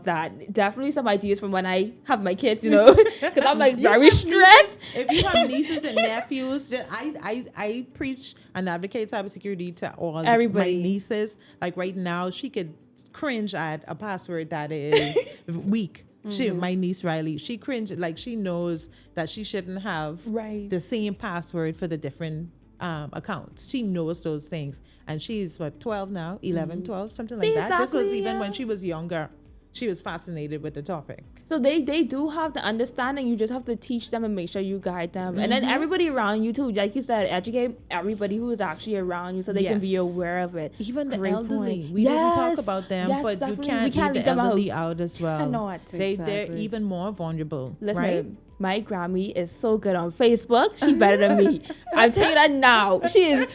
that. Definitely some ideas from when I have my kids, because I'm very stressed. If you have nieces and nephews, I preach and advocate cybersecurity to all Everybody. my nieces. Like right now, she could cringe at a password that is weak. My niece Riley, she cringed, she knows that she shouldn't have Right. the same password for the different accounts. She knows those things, and she's 12 now, 11, 12, something See, like that. This was exactly, even yeah. when she was younger. She was fascinated with the topic. So they do have the understanding. You just have to teach them and make sure you guide them. And then everybody around you too, like you said, educate everybody who is actually around you so they can be Yes. aware of it. Even the Great elderly. point. We didn't talk Yes. about them, Yes, but you definitely. can't, We can't leave leave the them out. elderly out as well. Cannot. They're Exactly. even more vulnerable. Listen, right? my Grammy is so good on Facebook. She better than me. I'm telling you that now. She is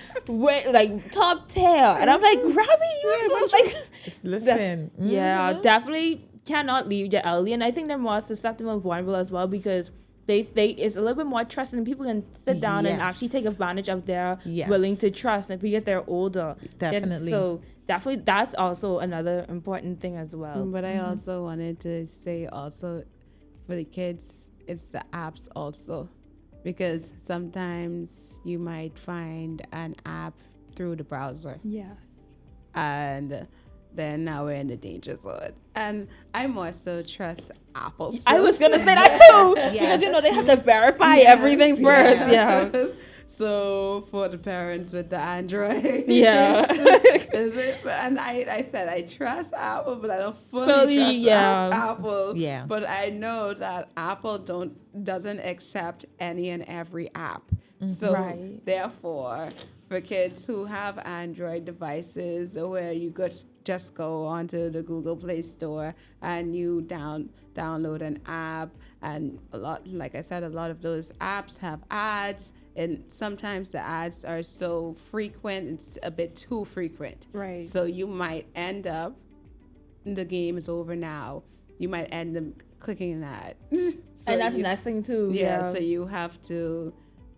top tier. And I'm like, Grammy, you so Listen. Yeah, Mhm. definitely cannot leave your elderly. And I think they're more susceptible and vulnerable as well, because they it's a little bit more trusting, and people can sit down and Yes. actually take advantage of their Yes. willing to trust, and because they're older. Definitely. So definitely that's also another important thing as well. But I also wanted to say also for the kids, it's the apps also, because sometimes you might find an app through the browser, Yes. and then now we're in the danger zone. And I more so trust Apple. I was gonna say that too, Yes. because they have to verify Yes, everything first. yes. Yeah. So for the parents with the Android, Yeah. is it? And I said I trust Apple, but I don't fully Fully, trust yeah. Apple. Yeah. But I know that Apple doesn't accept any and every app. So Right. therefore, for kids who have Android devices, where you just go onto the Google Play Store and you download an app, and like I said, a lot of those apps have ads, and sometimes the ads are so frequent, it's a bit too frequent. Right. So you might end up, the game is over now, you might end up clicking an ad. So And that's the you- next thing too. yeah, so you have to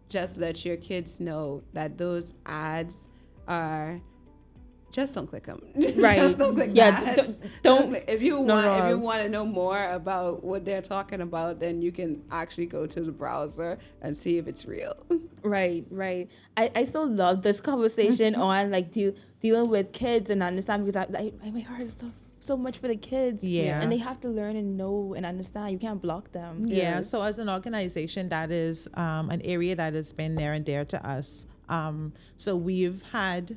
just let your kids know that those ads are, just don't click them. Right. Just don't click Yeah, the ads. don't- Click. If you no, want, no. if you want to know more about what they're talking about, then you can actually go to the browser and see if it's real. Right. I so love this conversation on like dealing with kids and understand, because I my heart is so much for the kids. Yeah. And they have to learn and know and understand. You can't block them. Yeah, so as an organization, that is an area that has been near and dear to us. So we've hosted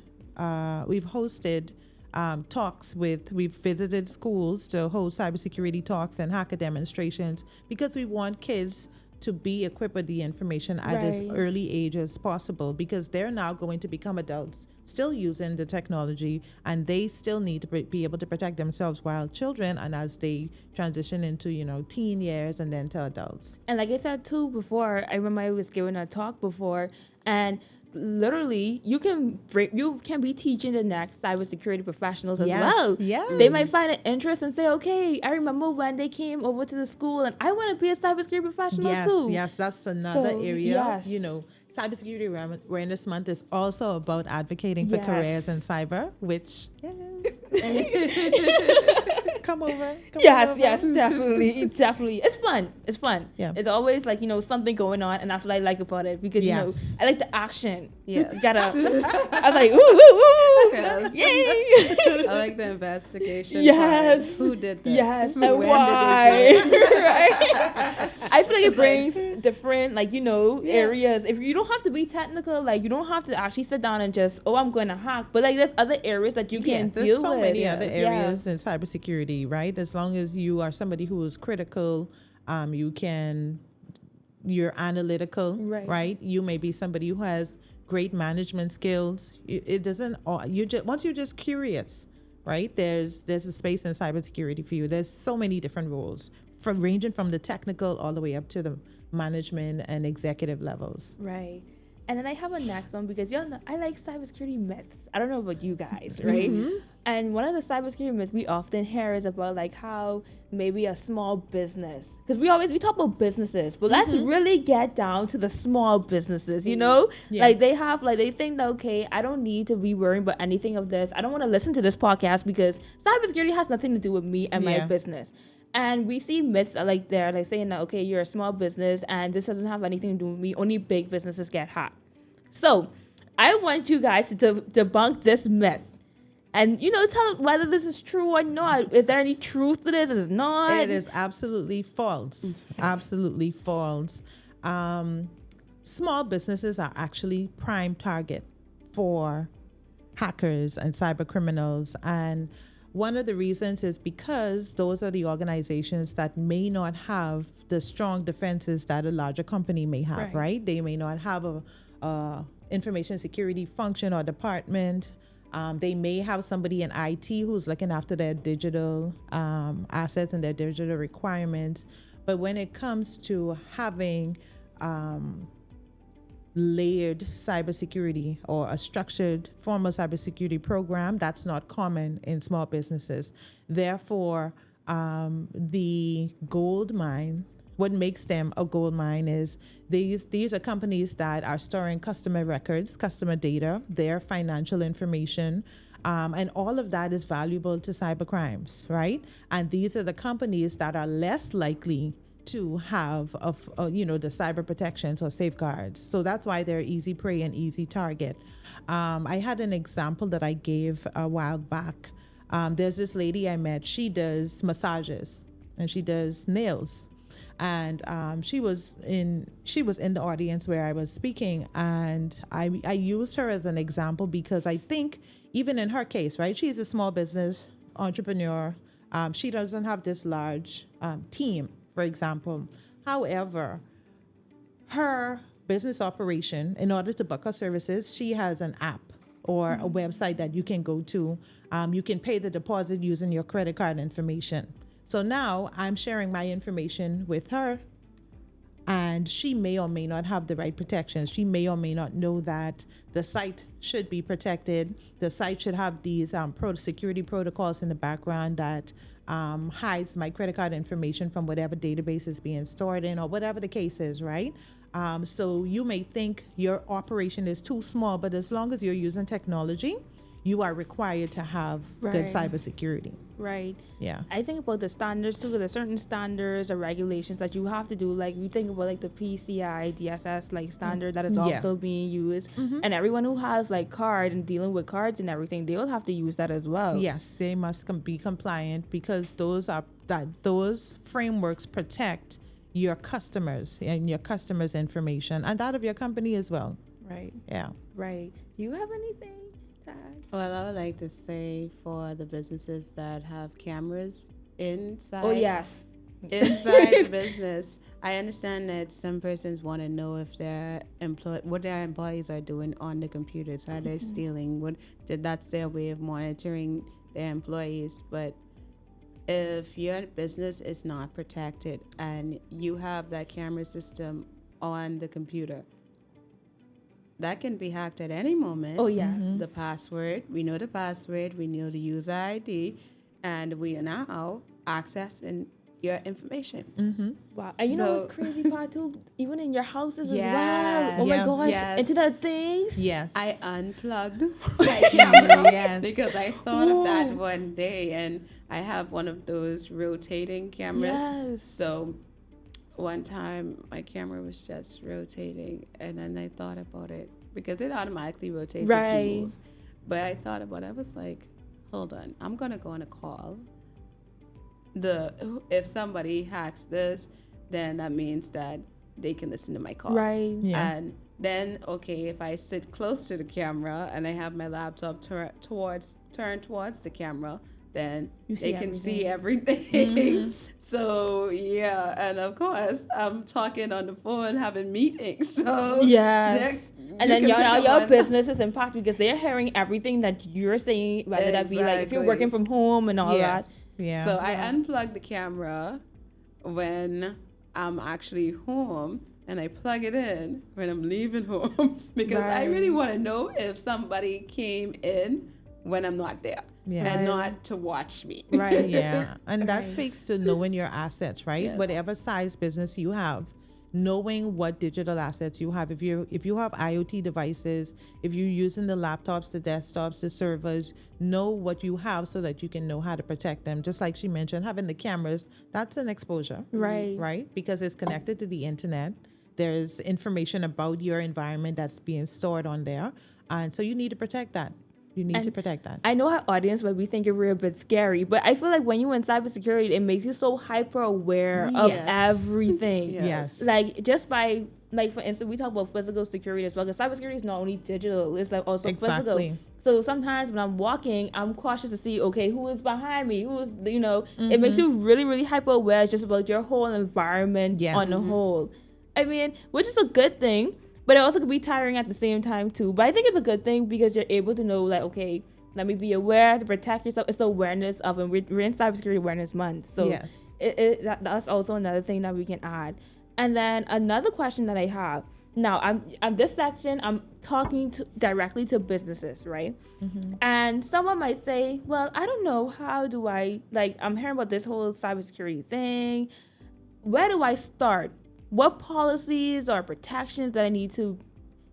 talks we've visited schools to host cybersecurity talks and hacker demonstrations, because we want kids to be equipped with the information at as Right. early age as possible, because they're now going to become adults still using the technology, and they still need to be able to protect themselves while children, and as they transition into teen years and then to adults. And like I said too before, I remember I was giving a talk before, and literally you can be teaching the next cybersecurity professionals as Yes, well. yes. They might find an interest and say, okay, I remember when they came over to the school and I want to be a cybersecurity professional too. Yes, that's another So, area. yes. Cybersecurity Awareness Month is also about advocating for Yes. careers in cyber, which, come over. Yes, definitely. It's fun. Yeah. It's always like, something going on, and that's what I like about it, because, Yes. I like the action. Yes. You gotta, I'm like, woo, woo, woo. Yes. Yay. I like the investigation. Yes. part. Who did this? Yes, When and did they why? do it? Right? I feel like it brings different, Yeah. areas. If you don't have to be technical, like you don't have to actually sit down and just, I'm going to hack. But like there's other areas that you can There's deal so with. many Yeah. other areas in cybersecurity, right? As long as you are somebody who is critical, you're analytical, Right. right? You may be somebody who has great management skills. It doesn't. Once you're just curious, right? There's a space in cybersecurity for you. There's so many different roles, ranging from the technical all the way up to the management and executive levels. Right. And then I have a next one, because I like cybersecurity myths. I don't know about you guys, right? Mm-hmm. And one of the cybersecurity myths we often hear is about like how maybe a small business, because we talk about businesses, but let's really get down to the small businesses, Yeah. Like they think that, okay, I don't need to be worrying about anything of this. I don't want to listen to this podcast because cybersecurity has nothing to do with me and my Yeah. business. And we see myths like they're like saying that, okay, you're a small business and this doesn't have anything to do with me. Only big businesses get hacked. So I want you guys to debunk this myth. And, tell us whether this is true or not. Is there any truth to this? Is it not? It is absolutely false. Absolutely false. Small businesses are actually prime target for hackers and cyber criminals. And one of the reasons is because those are the organizations that may not have the strong defenses that a larger company may have, right? They may not have a information security function or department. They may have somebody in IT who's looking after their digital assets and their digital requirements. But when it comes to having layered cybersecurity or a structured formal cybersecurity program, that's not common in small businesses. Therefore, the gold mine, what makes them a gold mine is these are companies that are storing customer records, customer data, their financial information, and all of that is valuable to cyber crimes, right? And these are the companies that are less likely to have the cyber protections or safeguards. So that's why they're easy prey and easy target. I had an example that I gave a while back. There's this lady I met. She does massages and she does nails. And she was in the audience where I was speaking, and I used her as an example because I think even in her case, right, she's a small business entrepreneur. She doesn't have this large team, for example. However, her business operation, in order to book her services, she has an app or a website that you can go to. You can pay the deposit using your credit card information. So now I'm sharing my information with her, and she may or may not have the right protections. She may or may not know that the site should be protected. The site should have these security protocols in the background that hides my credit card information from whatever database is being stored in or whatever the case is, right? So you may think your operation is too small, but as long as you're using technology, you are required to have good Right. cybersecurity. Right. Yeah. I think about the standards too. There's certain standards or regulations that you have to do. Like you think about like the PCI DSS like standard that is Yeah. also being used, and everyone who has like card and dealing with cards and everything, they will have to use that as well. Yes, they must be compliant because those frameworks protect your customers and your customers' information and that of your company as well. Right. Yeah. Right. Do you have anything to add? Well, I would like to say for the businesses that have cameras inside. Oh yes. Inside the business, I understand that some persons want to know if what their employees are doing on the computers, how they're stealing, that's their way of monitoring their employees. But if your business is not protected and you have that camera system on the computer, that can be hacked at any moment. Oh yes. The password, we know the password, we know the user ID, and we are now accessing your information. Wow. And you know So- what's crazy part too? Even in your houses Yes, as well. Oh yes, my gosh. yes. Internet things. Yes. I unplugged my camera Yes. because I thought of that Whoa. one day, and I have one of those rotating cameras. Yes. So one time my camera was just rotating, and then I thought about it because it automatically rotates if Right. you move. But I thought about it. I was like, hold on, I'm gonna go on a call. If somebody hacks this, then that means that they can listen to my call. Right. Yeah. And then, okay, if I sit close to the camera and I have my laptop turned towards the camera, then You see they can see everything. So, yeah. And of course, I'm talking on the phone, having meetings. So, Yes. And then you can pick your up on- business is impacted because they're hearing everything that you're saying, whether that be like if you're Exactly. working from home and all that. Yes. Yeah. So I unplug the camera when I'm actually home, and I plug it in when I'm leaving home because I really Right. want to know if somebody came in when I'm not there Yeah. and Right. not to watch me. Right. Yeah, and that Right. speaks to knowing your assets, right? Yes. Whatever size business you have, knowing what digital assets you have. If you have IoT devices, if you're using the laptops, the desktops, the servers, know what you have so that you can know how to protect them. Just like she mentioned, having the cameras, that's an exposure, Right. right? Because it's connected to the internet. There's information about your environment that's being stored on there, and so you need to protect that. You need to And protect that. I know our audience might be thinking we're a bit scary, but I feel like when you're in cybersecurity, it makes you so hyper aware of Yes. everything. Yes. Yes. Like just by like for instance, we talk about physical security as well. Because cybersecurity is not only digital; it's like also Exactly. physical. So sometimes when I'm walking, I'm cautious to see, okay, who is behind me? Who's It makes you really, really hyper aware just about your whole environment Yes. on the whole. I mean, which is a good thing, but it also could be tiring at the same time too. But I think it's a good thing because you're able to know, like, okay, let me be aware to protect yourself. It's the awareness of, and we're in Cybersecurity Awareness Month, so Yes. that's also another thing that we can add. And then another question that I have now, I'm this section, I'm talking directly to businesses, right? And someone might say, well, I don't know, how do I, like, I'm hearing about this whole cybersecurity thing. Where do I start? What policies or protections that I need to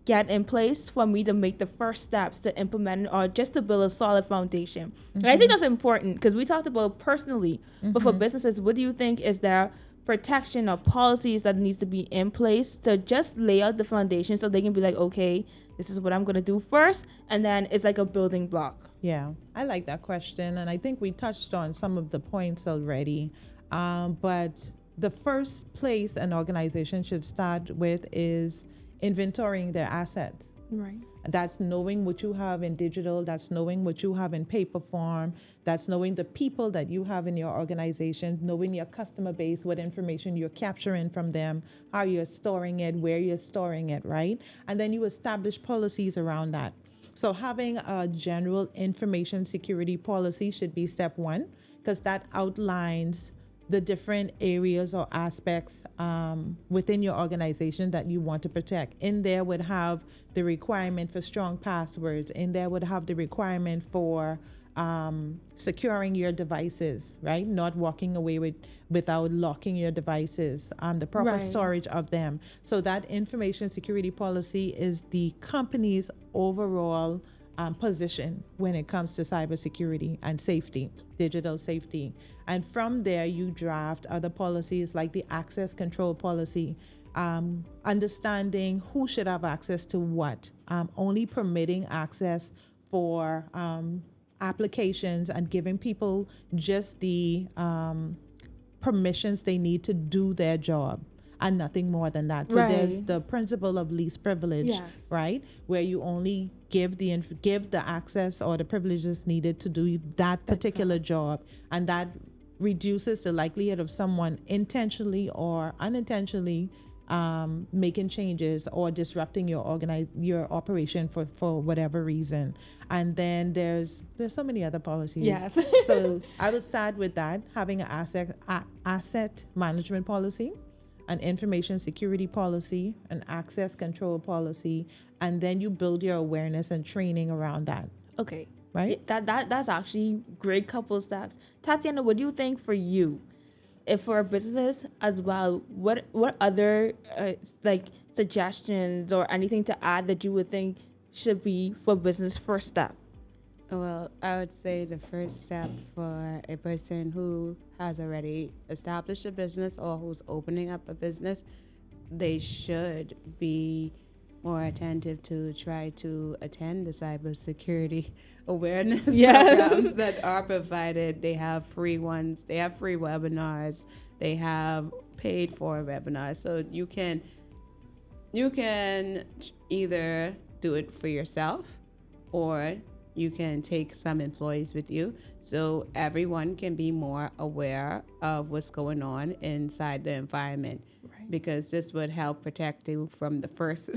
get in place for me to make the first steps to implement or just to build a solid foundation? And I think that's important because we talked about personally, but for businesses, what do you think is there protection or policies that needs to be in place to just lay out the foundation so they can be like, okay, this is what I'm going to do first, and then it's like a building block. Yeah, I like that question, and I think we touched on some of the points already. But the first place an organization should start with is inventorying their assets. Right. That's knowing what you have in digital, that's knowing what you have in paper form, that's knowing the people that you have in your organization, knowing your customer base, what information you're capturing from them, how you're storing it, where you're storing it, right? And then you establish policies around that. So having a general information security policy should be step one, because that outlines the different areas or aspects within your organization that you want to protect. In there would have the requirement for strong passwords. In there would have the requirement for securing your devices, right? Not walking away without locking your devices, the proper Right. storage of them. So that information security policy is the company's overall position when it comes to cybersecurity and safety, digital safety. And from there, you draft other policies like the access control policy, understanding who should have access to what, only permitting access for applications and giving people just the permissions they need to do their job and nothing more than that. So there's Right. the principle of least privilege, Yes. right? Where you only give the access or the privileges needed to do that particular job, and that reduces the likelihood of someone intentionally or unintentionally making changes or disrupting your operation for whatever reason. And then there's so many other policies. Yes. So I would start with that, having an asset management policy, an information security policy, an access control policy, and then you build your awareness and training around that. Okay. Right? That's actually great couple steps. Tattianna, what do you think for you? If for businesses as well, what other like suggestions or anything to add that you would think should be for business first step? Well, I would say the first step for a person who has already established a business or who's opening up a business, they should be more attentive to try to attend the cybersecurity awareness programs that are provided. They have free ones, they have free webinars, they have paid for webinars. So you can either do it for yourself or you can take some employees with you so everyone can be more aware of what's going on inside the environment. Right. Because this would help protect you from the first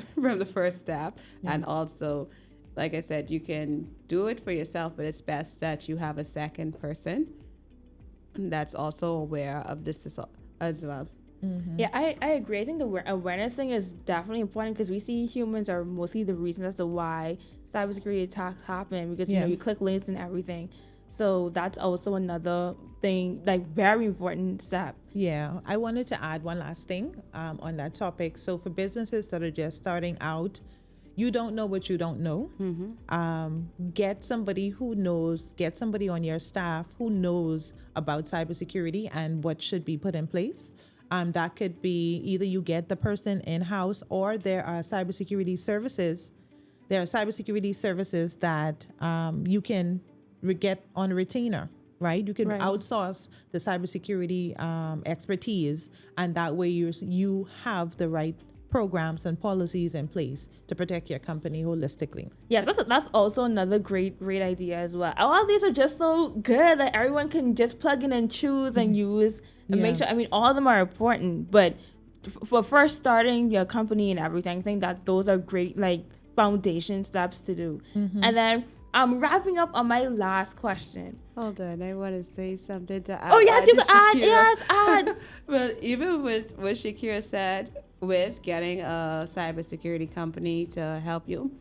step. Yeah. And also, like I said, you can do it for yourself, but it's best that you have a second person that's also aware of this as well. Mm-hmm. Yeah, I agree. I think the awareness thing is definitely important because we see humans are mostly the reason as to why cybersecurity attacks happen because you click links and everything. So that's also another thing, like very important step. Yeah, I wanted to add one last thing on that topic. So for businesses that are just starting out, you don't know what you don't know. Mm-hmm. Get somebody who knows, get somebody on your staff who knows about cybersecurity and what should be put in place. That could be either you get the person in-house or there are cybersecurity services. There are cybersecurity services that you can get on a retainer, right? You can outsource the cybersecurity expertise, and that way you have the right programs and policies in place to protect your company holistically. Yes, that's also another great idea as well. All of these are just so good that everyone can just plug in and choose and use and make sure. I mean, all of them are important, but for first starting your company and everything, I think that those are great like foundation steps to do. Mm-hmm. And then I'm wrapping up on my last question. Hold on, I want to say something to add. Oh yes, you can add. Yes, add. But even with what Shakera said, with getting a cybersecurity company to help you,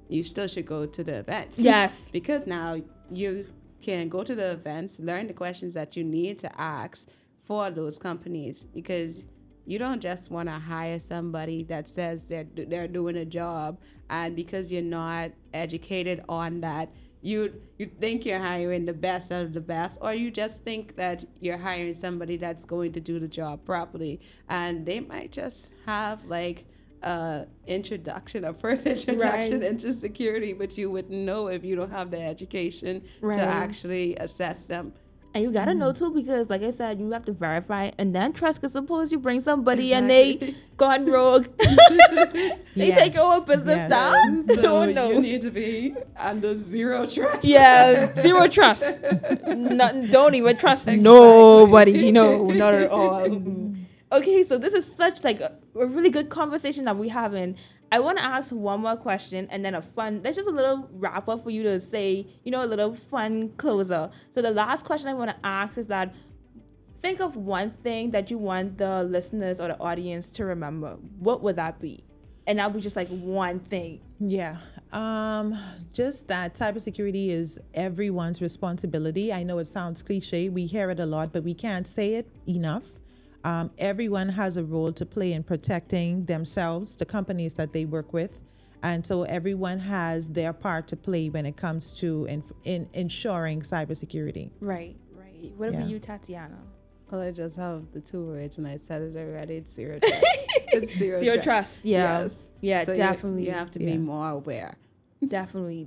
you still should go to the events. Yes. Because now you can go to the events, learn the questions that you need to ask for those companies, because you don't just want to hire somebody that says they're doing a job, and because you're not educated on that, you think you're hiring the best out of the best, or you just think that you're hiring somebody that's going to do the job properly, and they might just have like a first introduction into security, but you wouldn't know if you don't have the education to actually assess them. And you gotta know too, because like I said, you have to verify and then trust. Because suppose you bring somebody and they gone rogue, they take your business down. So you need to be under zero trust. Yeah, zero trust. Don't even trust nobody. No, not at all. Okay, so this is such like a really good conversation that we're having. I want to ask one more question and then there's just a little wrap up for you to say, a little fun closer. So the last question I want to ask is that think of one thing that you want the listeners or the audience to remember. What would that be? and that was just like one thing. Yeah. Just that cybersecurity is everyone's responsibility. I know it sounds cliche. We hear it a lot, but we can't say it enough. Everyone has a role to play in protecting themselves, the companies that they work with. And so everyone has their part to play when it comes to in ensuring cybersecurity. Right. What about Yeah. you, Tattianna? Well, I just have the two words, and I said it already. It's zero trust. It's Zero trust. Yeah. Yes. Yeah, So definitely. You have to be more aware. Definitely.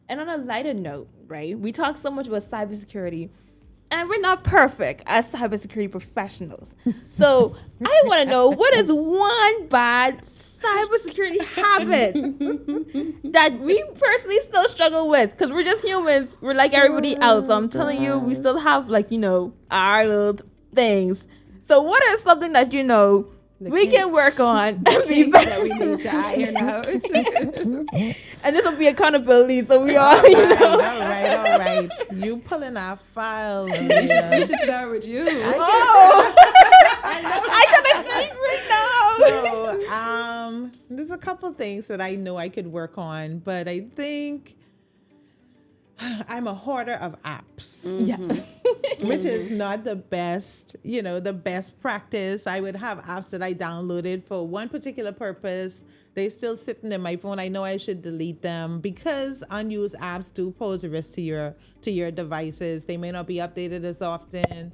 And on a lighter note, right? We talk so much about cybersecurity, and we're not perfect as cybersecurity professionals. So I want to know, what is one bad cybersecurity habit that we personally still struggle with? Because we're just humans. We're like everybody else. So I'm telling you, we still have our little things. So what are something that we can work on and be better? That we need to iron out. And this will be accountability. So we all, All right. You pulling our file. We should start with you. I gotta think right now. So, there's a couple things that I know I could work on, but I think I'm a hoarder of apps. Yeah. Which is not the best, the best practice. I would have apps that I downloaded for one particular purpose. They still sitting in my phone. I know I should delete them because unused apps do pose a risk to your devices. They may not be updated as often.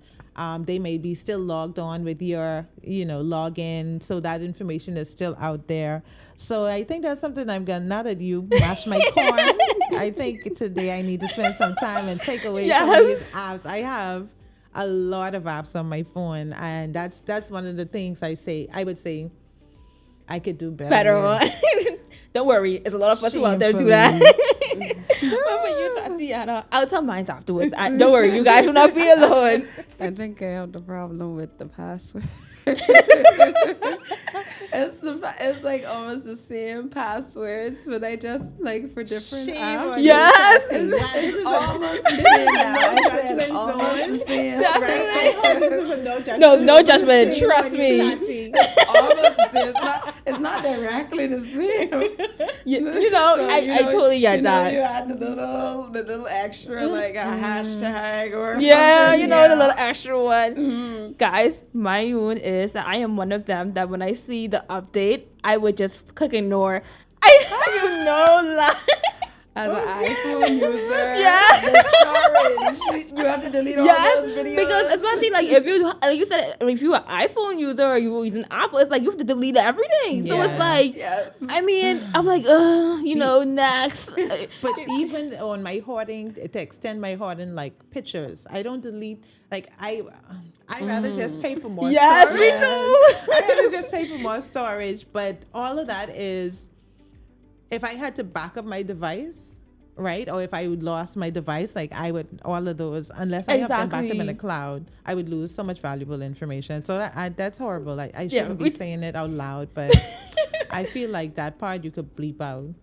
They may be still logged on with your, login. So that information is still out there. So I think that's something I'm going to, now that you mash my corn, I think today I need to spend some time and take away some of these apps. I have a lot of apps on my phone, and that's one of the things I would say I could do better on. Don't worry, there's a lot of us who out there do that. What about you, Tattianna? I'll tell mine afterwards. Don't worry, you guys will not be alone. I think I have the problem with the password. It's like almost the same passwords, but I just for different apps. Yes, it's almost the same now. I said almost the same. Right? This is a no judgment. No judgment. Trust me. Almost the same. It's not directly the same. I totally get that. You add the little extra like a hashtag or the little extra one. Guys, my one is that I am one of them that when I see the update, I would just click ignore. I have you no lie. As an iPhone user, the storage, you have to delete all those videos. Because especially if you, like you said, if you're an iPhone user or you're using Apple, it's like you have to delete everything. So it's like, I mean, I'm like, next. But even on my hoarding, to extend my hoarding, pictures, I don't delete. I rather just pay for more. Yes, storage. me too. I rather just pay for more storage. But all of that is, if I had to back up my device, right? Or if I would lost my device, I would, all of those, unless I have them backed up in the cloud, I would lose so much valuable information. So that's horrible. I shouldn't be saying it out loud, but I feel like that part you could bleep out.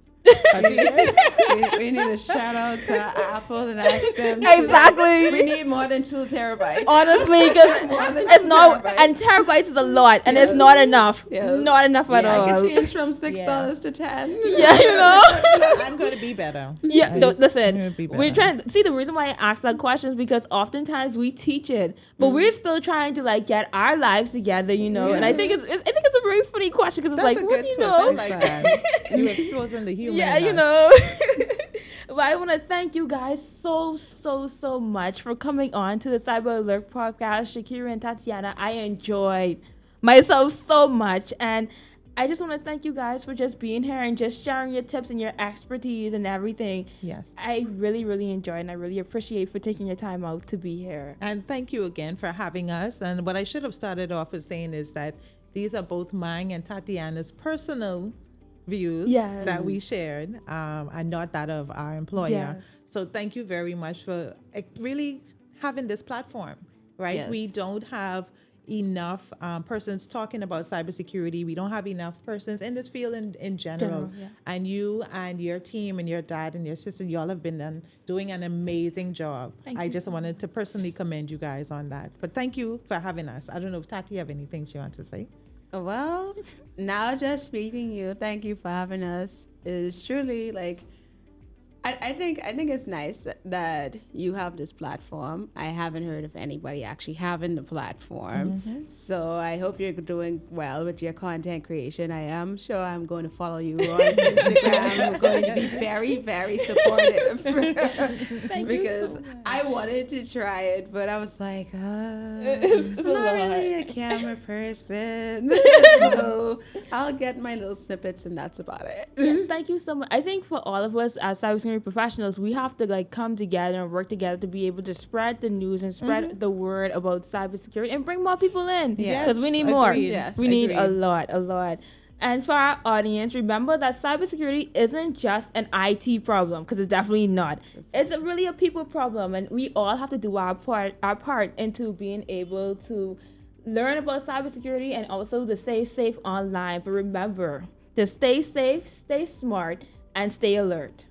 We need a shout out to Apple and ask them. Exactly. We need more than 2 terabytes. Honestly, because it's not, and terabytes is a lot, and it's not enough. Not enough at all. I can change from $6 to $10. I'm going to be better. Listen, we're trying to see the reason why I ask that question is because oftentimes we teach it, but we're still trying to get our lives together, And I think it's a very funny question because it's what do you know? You exposing the human. But I want to thank you guys so much for coming on to the Cyber Alert podcast. Shakera and Tattianna, I enjoyed myself so much, and I just want to thank you guys for just being here and just sharing your tips and your expertise and everything. Yes. I really, really enjoyed, and I really appreciate for taking your time out to be here. And thank you again for having us. And what I should have started off with saying is that these are both mine and Tattianna's personal views that we shared, and not that of our employer. Yes. So thank you very much for really having this platform, right? Yes. We don't have enough persons talking about cybersecurity. We don't have enough persons in this field in general. And you and your team and your dad and your sister, y'all have been doing an amazing job. I just wanted to personally commend you guys on that. But thank you for having us. I don't know if Tati have anything she wants to say. Well, now just meeting you, thank you for having us, is truly like, I think it's nice that you have this platform. I haven't heard of anybody actually having the platform. So I hope you're doing well with your content creation. I am sure I'm going to follow you on Instagram. We're going to be very, very supportive. Thank you because so much. I wanted to try it, but I was like, It's I'm a not lot. really a camera person. So I'll get my little snippets and that's about it. Yes, thank you so much. I think for all of us as cybersecurity professionals, we have to like come together and work together to be able to spread the news and spread the word about cybersecurity and bring more people in. Yes, Because we need more. agreed. Yes, We need a agreed. lot. And for our audience, remember that cybersecurity isn't just an IT problem, because it's definitely not. It's really a people problem, and we all have to do our part into being able to learn about cybersecurity and also to stay safe online. But remember, to stay safe, stay smart, and stay alert.